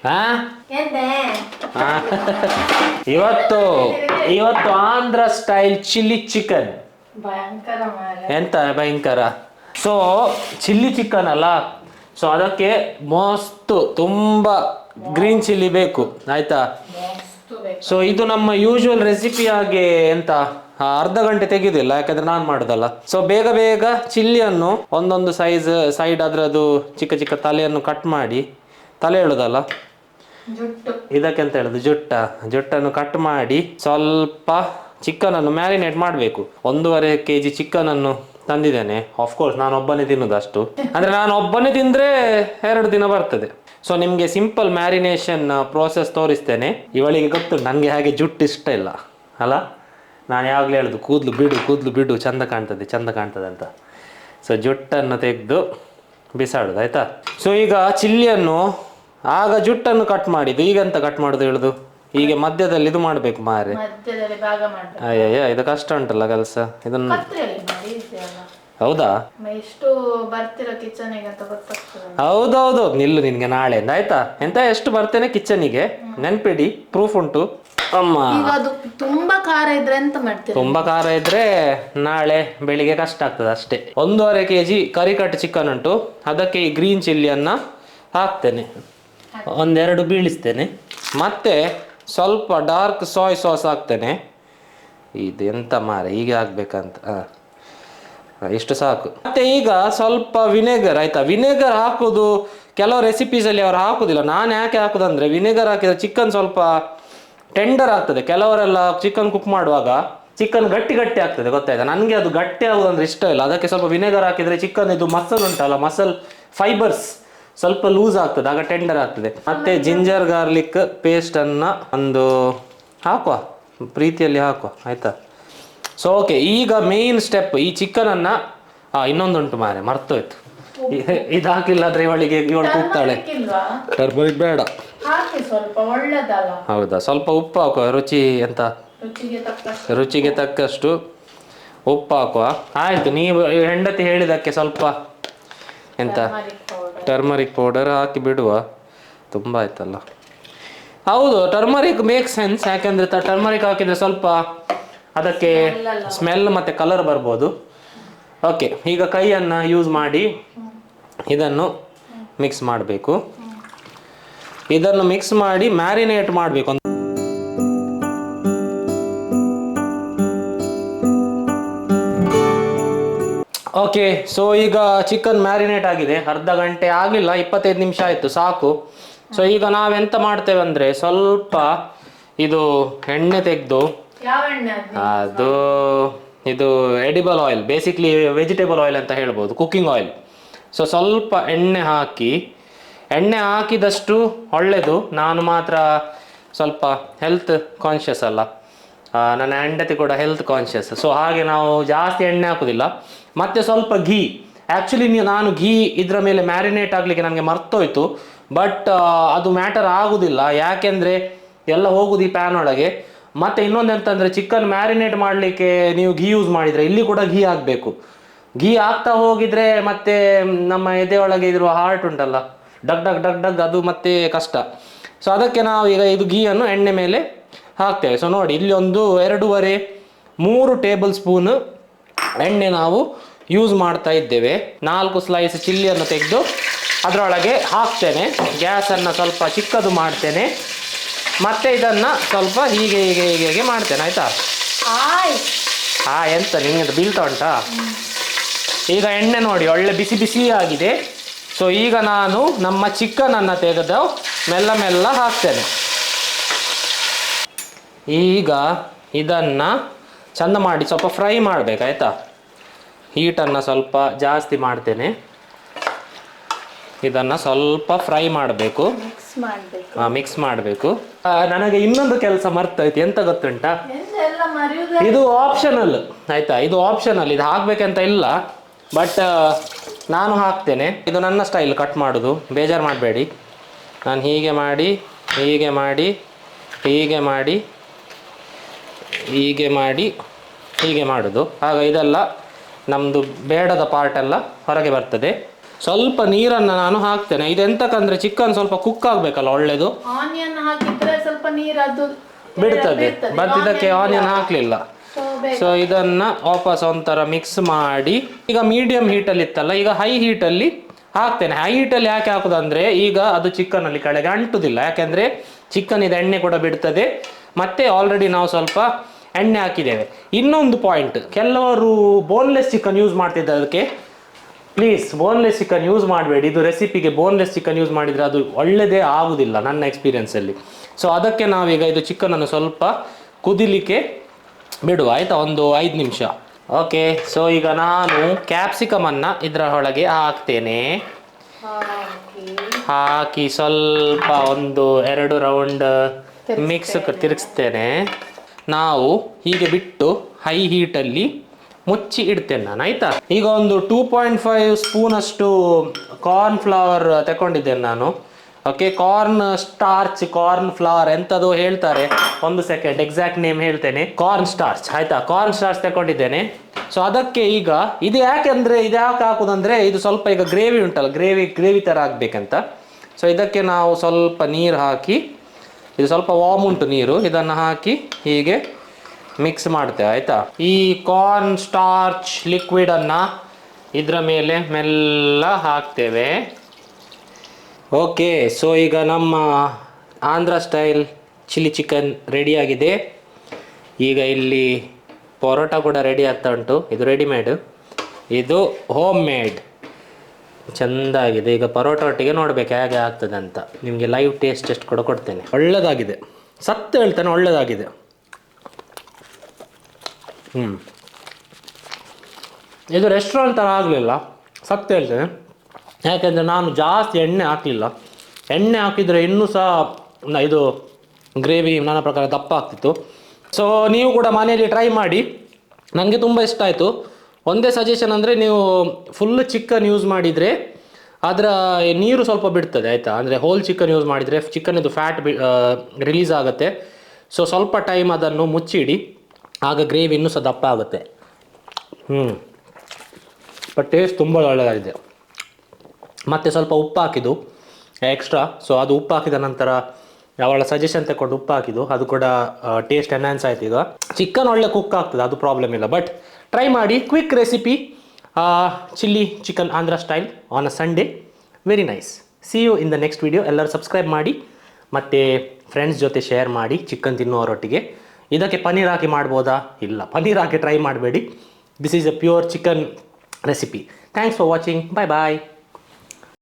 ಹಾ ಇವತ್ತು ಇವತ್ತು ಆಂಧ್ರ ಸ್ಟೈಲ್ ಚಿಲ್ಲಿ ಚಿಕನ್. ಎಂತ ಭಯಂಕರ. ಸೊ ಚಿಲ್ಲಿ ಚಿಕನ್ ಅಲ್ಲ, ಸೊ ಅದಕ್ಕೆ ಮಸ್ತ್ ತುಂಬಾ ಗ್ರೀನ್ ಚಿಲ್ಲಿ ಬೇಕು ಆಯ್ತಾ. ಸೊ ಇದು ನಮ್ಮ ಯೂಶುವಲ್ ರೆಸಿಪಿ ಆಗಿ ಎಂತ ಅರ್ಧ ಗಂಟೆ ತೆಗೆಯುದಿಲ್ಲ, ಯಾಕಂದ್ರೆ ನಾನು ಮಾಡುದಲ್ಲ. ಸೊ ಬೇಗ ಬೇಗ ಚಿಲ್ಲಿಯನ್ನು ಒಂದೊಂದು ಸೈಡ್ ಅದ್ರದ್ದು ಚಿಕ್ಕ ಚಿಕ್ಕ ತಲೆಯನ್ನು ಕಟ್ ಮಾಡಿ, ತಲೆ ಹೇಳುದಲ್ಲ ಇದಕ್ಕೆಂತ ಹೇಳುದು, ಜುಟ್ಟನ್ನು ಕಟ್ ಮಾಡಿ ಸ್ವಲ್ಪ ಚಿಕನ್ ಅನ್ನು ಮ್ಯಾರಿನೇಟ್ ಮಾಡಬೇಕು. 1.5 kg ಚಿಕನ್ ಅನ್ನು ತಂದಿದ್ದೇನೆ. ಆಫ್ಕೋರ್ಸ್ ನಾನು ಒಬ್ಬನೇ ತಿನ್ನುದು, ಅಷ್ಟು ಅಂದ್ರೆ ನಾನು ಒಬ್ಬನೇ ತಿಂದ್ರೆ 2 ದಿನ ಬರ್ತದೆ. ಸೊ ನಿಮಗೆ ಸಿಂಪಲ್ ಮ್ಯಾರಿನೇಷನ್ ಪ್ರೋಸೆಸ್ ತೋರಿಸ್ತೇನೆ. ಇವಳಿಗೆ ಗೊತ್ತು ನನಗೆ ಹಾಗೆ ಜುಟ್ಟು ಇಷ್ಟ ಇಲ್ಲ ಅಲ್ಲ, ನಾನು ಯಾವಾಗಲೂ ಹೇಳುದು ಕೂದಲು ಬಿಡು ಚಂದ ಕಾಣ್ತದೆ ಅಂತ. ಸೊ ಜುಟ್ಟನ್ನು ತೆಗೆದು ಬಿಸಾಡುದು ಆಯ್ತಾ. ಸೊ ಈಗ ಚಿಲ್ಲಿಯನ್ನು ಆಗ ಜುಟ್ಟನ್ನು ಕಟ್ ಮಾಡಿದ್ದು, ಈಗಂತ ಕಟ್ ಮಾಡೋದು ಹೇಳುದು, ಹೀಗೆ ಮಧ್ಯದಲ್ಲಿ ಇದು ಮಾಡಬೇಕು ಮಾರೆ. ಅಯ್ಯಯ್ಯ ಇದು ಕಷ್ಟ ಉಂಟಲ್ಲ ಕೆಲಸ. ಇದನ್ನು ಹೌದಾ, ಹೌದೌದು ನಿಲ್ಲು, ನಿನ್ಗೆ ನಾಳೆಯಿಂದ ಆಯ್ತಾ. ಎಂತ ಎಷ್ಟು ಬರ್ತೇನೆ ಕಿಚನಿಗೆ ನೆನ್ಪಿಡಿ, ಪ್ರೂಫ್ ಉಂಟು ಅಮ್ಮ. ತುಂಬಾ ಖಾರ ಇದ್ರೆ ಎಂತ ಮಾಡ್ತೀವಿ? ತುಂಬಾ ಖಾರ ಇದ್ರೆ ನಾಳೆ ಬೆಳಿಗ್ಗೆ ಕಷ್ಟ ಆಗ್ತದೆ ಅಷ್ಟೇ. 1.5 kg ಕರಿಕಟ್ ಚಿಕನ್ ಉಂಟು, ಅದಕ್ಕೆ ಈ ಗ್ರೀನ್ ಚಿಲ್ಲಿಯನ್ನ ಹಾಕ್ತೇನೆ, 1-2 ಬೀಳಿಸ್ತೇನೆ. ಮತ್ತೆ ಸ್ವಲ್ಪ ಡಾರ್ಕ್ ಸೋಯ್ ಸಾಸ್ ಹಾಕ್ತೇನೆ. ಇದು ಎಂತ ಮಾರೆ ಹೀಗೆ ಆಗ್ಬೇಕಂತ, ಇಷ್ಟು ಸಾಕು. ಮತ್ತೆ ಈಗ ಸ್ವಲ್ಪ ವಿನೆಗರ್ ಆಯ್ತಾ. ವಿನೆಗರ್ ಹಾಕೋದು ಕೆಲವು ರೆಸಿಪೀಸಲ್ಲಿ ಅವ್ರು ಹಾಕುದಿಲ್ಲ, ನಾನು ಯಾಕೆ ಹಾಕುದಂದ್ರೆ ವಿನೆಗರ್ ಹಾಕಿದ್ರೆ ಚಿಕನ್ ಸ್ವಲ್ಪ ಟೆಂಡರ್ ಆಗ್ತದೆ. ಕೆಲವರೆಲ್ಲ ಚಿಕನ್ ಕುಕ್ ಮಾಡುವಾಗ ಚಿಕನ್ ಗಟ್ಟಿ ಆಗ್ತದೆ ಗೊತ್ತಾಯ್ತಾ. ನನಗೆ ಅದು ಗಟ್ಟಿ ಆಗೋದಂದ್ರೆ ಇಷ್ಟ ಇಲ್ಲ, ಅದಕ್ಕೆ ಸ್ವಲ್ಪ ವಿನೆಗರ್ ಹಾಕಿದ್ರೆ ಚಿಕನ್ ಇದು ಮಸಲ್ ಉಂಟಲ್ಲ, ಮಸಲ್ ಫೈಬರ್ಸ್ ಸ್ವಲ್ಪ ಲೂಸ್ ಆಗ್ತದೆ, ಆಗ ಟೆಂಡರ್ ಆಗ್ತದೆ. ಮತ್ತೆ ಜಿಂಜರ್ ಗಾರ್ಲಿಕ್ ಪೇಸ್ಟ್ ಅನ್ನ ಒಂದು ಹಾಕುವ, ಪ್ರೀತಿಯಲ್ಲಿ ಹಾಕುವ ಆಯ್ತಾ. ಸೊ ಓಕೆ, ಈಗ ಮೇನ್ ಸ್ಟೆಪ್ ಈ ಚಿಕನ್ ಅನ್ನ ಇನ್ನೊಂದುಂಟು ಮಾರೆ ಮರ್ತೋಯ್ತು, ಇದು ಹಾಕಿಲ್ಲ ಆದ್ರೆ ಇವಳು ಕೂಗ್ತಾಳೆ. ಟರ್ಮರಿಕ್ ಬೇಡ, ಹೌದಾ. ಸ್ವಲ್ಪ ಉಪ್ಪು ಹಾಕುವ, ರುಚಿಗೆ ತಕ್ಕಷ್ಟು ಉಪ್ಪು ಹಾಕುವ. ಆಯ್ತು, ನೀವು ಹೆಂಡತಿ ಹೇಳಿದಕ್ಕೆ ಸ್ವಲ್ಪ ಎಂತ ಟರ್ಮರಿಕ್ ಪೌಡರ್ ಹಾಕಿ ಬಿಡುವ. ತುಂಬ ಆಯ್ತಲ್ಲ. ಹೌದು, ಟರ್ಮರಿಕ್ ಮೇಕ್ ಸೆನ್ಸ್, ಯಾಕೆಂದ್ರೆ ಟರ್ಮರಿಕ್ ಹಾಕಿದ್ರೆ ಸ್ವಲ್ಪ ಅದಕ್ಕೆ ಸ್ಮೆಲ್ ಮತ್ತೆ ಕಲರ್ ಬರ್ಬೋದು. ಓಕೆ, ಈಗ ಕೈಯನ್ನು ಯೂಸ್ ಮಾಡಿ ಇದನ್ನು ಮಿಕ್ಸ್ ಮಾಡಬೇಕು. ಇದನ್ನು ಮಿಕ್ಸ್ ಮಾಡಿ ಮ್ಯಾರಿನೇಟ್ ಮಾಡಬೇಕು. ಓಕೆ, ಸೊ ಈಗ ಚಿಕನ್ ಮ್ಯಾರಿನೇಟ್ ಆಗಿದೆ, ಅರ್ಧ ಗಂಟೆ ಆಗಲಿಲ್ಲ, 25 ನಿಮಿಷ ಆಯಿತು ಸಾಕು. ಸೊ ಈಗ ನಾವೆಂತ ಮಾಡ್ತೇವೆ ಅಂದರೆ ಸ್ವಲ್ಪ ಇದು ಎಣ್ಣೆ ತೆಗೆದು, ಅದು ಇದು edible oil, basically vegetable oil ಅಂತ ಹೇಳ್ಬೋದು, ಕುಕ್ಕಿಂಗ್ ಆಯಿಲ್. ಸೊ ಸ್ವಲ್ಪ ಎಣ್ಣೆ ಹಾಕಿದಷ್ಟು ಒಳ್ಳೆಯದು. ನಾನು ಮಾತ್ರ ಸ್ವಲ್ಪ ಹೆಲ್ತ್ ಕಾನ್ಷಿಯಸ್ ಅಲ್ಲ, ನನ್ನ ಹೆಂಡತಿ ಕೂಡ ಹೆಲ್ತ್ ಕಾನ್ಷಿಯಸ್. ಸೊ ಹಾಗೆ ನಾವು ಜಾಸ್ತಿ ಎಣ್ಣೆ ಹಾಕೋದಿಲ್ಲ. ಮತ್ತು ಸ್ವಲ್ಪ ಘೀ, ಆ್ಯಕ್ಚುಲಿ ನಾನು ಘೀ ಇದರ ಮೇಲೆ ಮ್ಯಾರಿನೇಟ್ ಆಗಲಿಕ್ಕೆ ನನಗೆ ಮರ್ತೋಯ್ತು, ಬಟ್ ಅದು ಮ್ಯಾಟರ್ ಆಗೋದಿಲ್ಲ, ಯಾಕೆಂದರೆ ಎಲ್ಲ ಹೋಗೋದು ಈ ಪ್ಯಾನ್ ಒಳಗೆ. ಮತ್ತು ಇನ್ನೊಂದು ಎಂತಂದರೆ ಚಿಕನ್ ಮ್ಯಾರಿನೇಟ್ ಮಾಡಲಿಕ್ಕೆ ನೀವು ಘೀ ಯೂಸ್ ಮಾಡಿದರೆ ಇಲ್ಲಿ ಕೂಡ ಘೀ ಆಗಬೇಕು. ಘೀ ಆಗ್ತಾ ಹೋಗಿದರೆ ಮತ್ತೆ ನಮ್ಮ ಎದೆ ಒಳಗೆ ಇರುವ ಹಾರ್ಟ್ ಉಂಟಲ್ಲ, ಡಗ್ ಡಗ್ ಡಗ್ ಡಗ್, ಅದು ಮತ್ತೆ ಕಷ್ಟ. ಸೊ ಅದಕ್ಕೆ ನಾವು ಈಗ ಇದು ಘೀಯನ್ನು ಎಣ್ಣೆ ಮೇಲೆ ಹಾಕ್ತೇವೆ. ಸೊ ನೋಡಿ, ಇಲ್ಲಿ ಒಂದು 2.5-3 ಟೇಬಲ್ ಸ್ಪೂನ್ ಎಣ್ಣೆ ನಾವು ಯೂಸ್ ಮಾಡ್ತಾ ಇದ್ದೇವೆ. 4 ಸ್ಲೈಸ್ ಚಿಲ್ಲಿಯನ್ನು ತೆಗೆದು ಅದರೊಳಗೆ ಹಾಕ್ತೇನೆ. ಗ್ಯಾಸನ್ನು ಸ್ವಲ್ಪ ಚಿಕ್ಕದು ಮಾಡ್ತೇನೆ, ಮತ್ತೆ ಇದನ್ನು ಸ್ವಲ್ಪ ಹೀಗೆ ಮಾಡ್ತೇನೆ ಆಯಿತಾ. ಎಂತ ನಿಮಗೆ ಬೀಳ್ತಾ ಉಂಟಾ? ಈಗ ಎಣ್ಣೆ ನೋಡಿ ಒಳ್ಳೆ ಬಿಸಿ ಆಗಿದೆ. ಸೊ ಈಗ ನಾನು ನಮ್ಮ ಚಿಕನನ್ನು ತೆಗೆದು ಮೆಲ್ಲ ಹಾಕ್ತೇನೆ. ಈಗ ಇದನ್ನು ಚಂದ ಮಾಡಿ ಸ್ವಲ್ಪ ಫ್ರೈ ಮಾಡಬೇಕಾಯ್ತಾ. ಹೀಟನ್ನು ಸ್ವಲ್ಪ ಜಾಸ್ತಿ ಮಾಡ್ತೇನೆ, ಇದನ್ನು ಸ್ವಲ್ಪ ಫ್ರೈ ಮಾಡಬೇಕು, ಮಿಕ್ಸ್ ಮಾಡಬೇಕು. ನನಗೆ ಇನ್ನೊಂದು ಕೆಲಸ ಮರ್ತೋಯ್ತು, ಎಂತ ಗೊತ್ತುಂಟಾ? ಇದು ಆಪ್ಷನಲ್ ಆಯ್ತಾ, ಇದು ಆಪ್ಷನಲ್, ಇದು ಹಾಕ್ಬೇಕಂತ ಇಲ್ಲ, ಬಟ್ ನಾನು ಹಾಕ್ತೇನೆ. ಇದು ನನ್ನ ಸ್ಟೈಲ್ ಕಟ್ ಮಾಡೋದು, ಬೇಜಾರು ಮಾಡಬೇಡಿ. ನಾನು ಹೀಗೆ ಮಾಡೋದು, ಆಗ ಇದೆಲ್ಲ ನಮ್ಮದು ಬೇಡದ ಪಾರ್ಟೆಲ್ಲ ಹೊರಗೆ ಬರ್ತದೆ. ಸ್ವಲ್ಪ ನೀರನ್ನು ನಾನು ಹಾಕ್ತೇನೆ. ಇದೆಂತಕ್ಕಂದ್ರೆ ಚಿಕನ್ ಸ್ವಲ್ಪ ಕುಕ್ ಆಗಬೇಕಲ್ಲ ಒಳ್ಳೇದು. ಆನಿಯನ್ ಹಾಕಿದ್ರೆ ಸ್ವಲ್ಪ ನೀರು ಅದು ಬಿಡ್ತದೆ, ಬಟ್ ಇದಕ್ಕೆ ಆನಿಯನ್ ಹಾಕಲಿಲ್ಲ. ಸೊ ಇದನ್ನ ವಾಪಸ್ ಒಂಥರ ಮಿಕ್ಸ್ ಮಾಡಿ ಈಗ ಮೀಡಿಯಂ ಹೀಟಲ್ಲಿ ಇತ್ತಲ್ಲ, ಈಗ ಹೈ ಹೀಟಲ್ಲಿ ಹಾಕ್ತೇನೆ. ಹೈ ಹೀಟಲ್ಲಿ ಯಾಕೆ ಹಾಕುದಂದ್ರೆ ಈಗ ಅದು ಚಿಕನಲ್ಲಿ ಕೆಳಗೆ ಅಂಟುದಿಲ್ಲ, ಯಾಕೆಂದ್ರೆ ಚಿಕನ್ ಇದು ಎಣ್ಣೆ ಕೂಡ ಬಿಡ್ತದೆ, ಮತ್ತೆ ಆಲ್ರೆಡಿ ನಾವು ಸ್ವಲ್ಪ ಎಣ್ಣೆ ಹಾಕಿದ್ದೇವೆ. ಇನ್ನೊಂದು ಪಾಯಿಂಟ್, ಕೆಲವರು ಬೋನ್ಲೆಸ್ ಚಿಕನ್ ಯೂಸ್ ಮಾಡ್ತಿದ್ದಾರೆ. ಅದಕ್ಕೆ ಪ್ಲೀಸ್ ಬೋನ್ಲೆಸ್ ಚಿಕನ್ ಯೂಸ್ ಮಾಡಬೇಡಿ. ಇದು ರೆಸಿಪಿಗೆ ಬೋನ್ಲೆಸ್ ಚಿಕನ್ ಯೂಸ್ ಮಾಡಿದರೆ ಅದು ಒಳ್ಳೆಯದೇ ಆಗುದಿಲ್ಲ ನನ್ನ ಎಕ್ಸ್ಪೀರಿಯನ್ಸಲ್ಲಿ. ಸೊ ಅದಕ್ಕೆ ನಾವೀಗ ಇದು ಚಿಕನನ್ನು ಸ್ವಲ್ಪ ಕುದಿಲಿಕ್ಕೆ ಬಿಡುವ, ಆಯಿತಾ, ಒಂದು 5 ನಿಮಿಷ. ಓಕೆ, ಸೊ ಈಗ ನಾನು ಕ್ಯಾಪ್ಸಿಕಮನ್ನು ಇದರ ಒಳಗೆ ಹಾಕ್ತೇನೆ. ಹಾಕಿ ಸ್ವಲ್ಪ ಒಂದು 2 ರೌಂಡ್ ಮಿಕ್ಸ್ ತಿರುಗಿಸ್ತೇನೆ. ನಾವು ಹೀಗೆ ಬಿಟ್ಟು ಹೈ ಹೀಟಲ್ಲಿ ಮುಚ್ಚಿ ಇಡ್ತೇನೆ ನಾನು, ಆಯಿತಾ. ಈಗ ಒಂದು 2.5 ಸ್ಪೂನ್ ಅಷ್ಟು ಕಾರ್ನ್ ಫ್ಲವರ್ ತಗೊಂಡಿದ್ದೇನೆ ನಾನು. Okay, corn starch, corn flour ಎಂಥದ್ದು ಹೇಳ್ತಾರೆ, ಒಂದು ಸೆಕೆಂಡ್ ಎಕ್ಸಾಕ್ಟ್ ನೇಮ್ ಹೇಳ್ತೇನೆ, ಕಾರ್ನ್ ಸ್ಟಾರ್ಚ್, ಆಯಿತಾ. ಕಾರ್ನ್ ಸ್ಟಾರ್ಚ್ ತಗೊಂಡಿದ್ದೇನೆ. ಸೊ ಅದಕ್ಕೆ ಈಗ ಇದು ಯಾಕೆ ಹಾಕೋದಂದ್ರೆ ಇದು ಸ್ವಲ್ಪ ಈಗ ಗ್ರೇವಿ ಉಂಟಲ್ಲ, ಗ್ರೇವಿ ಥರ ಆಗಬೇಕಂತ. ಸೊ ಇದಕ್ಕೆ ನಾವು ಸ್ವಲ್ಪ ನೀರು ಹಾಕಿ, ಇದು ಸ್ವಲ್ಪ ವಾರ್ಮ್ ಉಂಟು ನೀರು, ಇದನ್ನು ಹಾಕಿ ಹೀಗೆ ಮಿಕ್ಸ್ ಮಾಡ್ತೇವೆ, ಆಯಿತಾ. ಈ ಕಾರ್ನ್ ಸ್ಟಾರ್ಚ್ ಲಿಕ್ವಿಡನ್ನು ಇದರ ಮೇಲೆ ಮೆಲ್ಲ ಹಾಕ್ತೇವೆ. ಓಕೆ, ಸೊ ಈಗ ನಮ್ಮ ಆಂಧ್ರ ಸ್ಟೈಲ್ ಚಿಲ್ಲಿ ಚಿಕನ್ ರೆಡಿಯಾಗಿದೆ. ಈಗ ಇಲ್ಲಿ ಪರೋಟ ಕೂಡ ರೆಡಿ ಆಗ್ತಾ ಉಂಟು. ಇದು ರೆಡಿಮೇಡು, ಇದು ಹೋಮ್ ಮೇಡ್, ಚೆಂದಾಗಿದೆ. ಈಗ ಪರೋಟ ಒಟ್ಟಿಗೆ ನೋಡಬೇಕು ಹೇಗೆ ಆಗ್ತದೆ ಅಂತ. ನಿಮಗೆ ಲೈವ್ ಟೇಸ್ಟ್ ಕೂಡ ಕೊಡ್ತೇನೆ. ಒಳ್ಳೆಯದಾಗಿದೆ, ಸತ್ತು ಹೇಳ್ತೇನೆ, ಒಳ್ಳೆಯದಾಗಿದೆ. ಇದು ರೆಸ್ಟೋರೆಂಟ್ ಥರ ಆಗಲಿಲ್ಲ, ಸತ್ತು ಹೇಳ್ತೇನೆ. ಯಾಕೆಂದರೆ ನಾನು ಜಾಸ್ತಿ ಎಣ್ಣೆ ಹಾಕಲಿಲ್ಲ. ಎಣ್ಣೆ ಹಾಕಿದರೆ ಇನ್ನೂ ಸಹ ಇದು ಗ್ರೇವಿ ನನ್ನ ಪ್ರಕಾರ ದಪ್ಪ ಆಗ್ತಿತ್ತು. ಸೊ ನೀವು ಕೂಡ ಮನೆಯಲ್ಲಿ ಟ್ರೈ ಮಾಡಿ, ನನಗೆ ತುಂಬ ಇಷ್ಟ ಆಯಿತು. ಒಂದೇ ಸಜೆಷನ್ ಅಂದರೆ ನೀವು ಫುಲ್ ಚಿಕನ್ ಯೂಸ್ ಮಾಡಿದರೆ ಅದರ ನೀರು ಸ್ವಲ್ಪ ಬಿಡ್ತದೆ, ಆಯಿತಾ. ಅಂದರೆ ಹೋಲ್ ಚಿಕನ್ ಯೂಸ್ ಮಾಡಿದರೆ ಚಿಕನ್ದು ಫ್ಯಾಟ್ ರಿಲೀಸ್ ಆಗುತ್ತೆ. ಸೊ ಸ್ವಲ್ಪ ಟೈಮ್ ಅದನ್ನು ಮುಚ್ಚಿಡಿ, ಆಗ ಗ್ರೇವಿ ಇನ್ನೂ ಸಹ ದಪ್ಪ ಆಗುತ್ತೆ. ಬಟ್ ಟೇಸ್ಟ್ ತುಂಬ ಒಳ್ಳೆಯದಾಗಿದೆ. ಮತ್ತು ಸ್ವಲ್ಪ ಉಪ್ಪು ಹಾಕಿದ್ದು ಎಕ್ಸ್ಟ್ರಾ. ಸೊ ಅದು ಉಪ್ಪು ಹಾಕಿದ ನಂತರ ಅವಳ ಸಜೆಷನ್ ತಗೊಂಡು ಉಪ್ಪು ಹಾಕಿದ್ದು, ಅದು ಕೂಡ ಟೇಸ್ಟ್ ಎನ್ಹಾನ್ಸ್ ಆಯ್ತು. ಈಗ ಚಿಕನ್ ಒಳ್ಳೆ ಕುಕ್ ಆಗ್ತದೆ, ಅದು ಪ್ರಾಬ್ಲಮ್ ಇಲ್ಲ. ಬಟ್ ಟ್ರೈ ಮಾಡಿ, quick recipe, chilli chicken Andhra style on a Sunday, very nice. See you in the next video. ಎಲ್ಲರೂ ಸಬ್ಸ್ಕ್ರೈಬ್ ಮಾಡಿ ಮತ್ತು ಫ್ರೆಂಡ್ಸ್ ಜೊತೆ ಶೇರ್ ಮಾಡಿ ಚಿಕನ್ ತಿನ್ನುವರೊಟ್ಟಿಗೆ. ಇದಕ್ಕೆ ಪನ್ನೀರ್ ಹಾಕಿ ಮಾಡ್ಬೋದಾ? ಇಲ್ಲ, ಪನ್ನೀರ್ ಹಾಕಿ ಟ್ರೈ ಮಾಡಬೇಡಿ. This is a pure chicken recipe. Thanks for watching. Bye bye.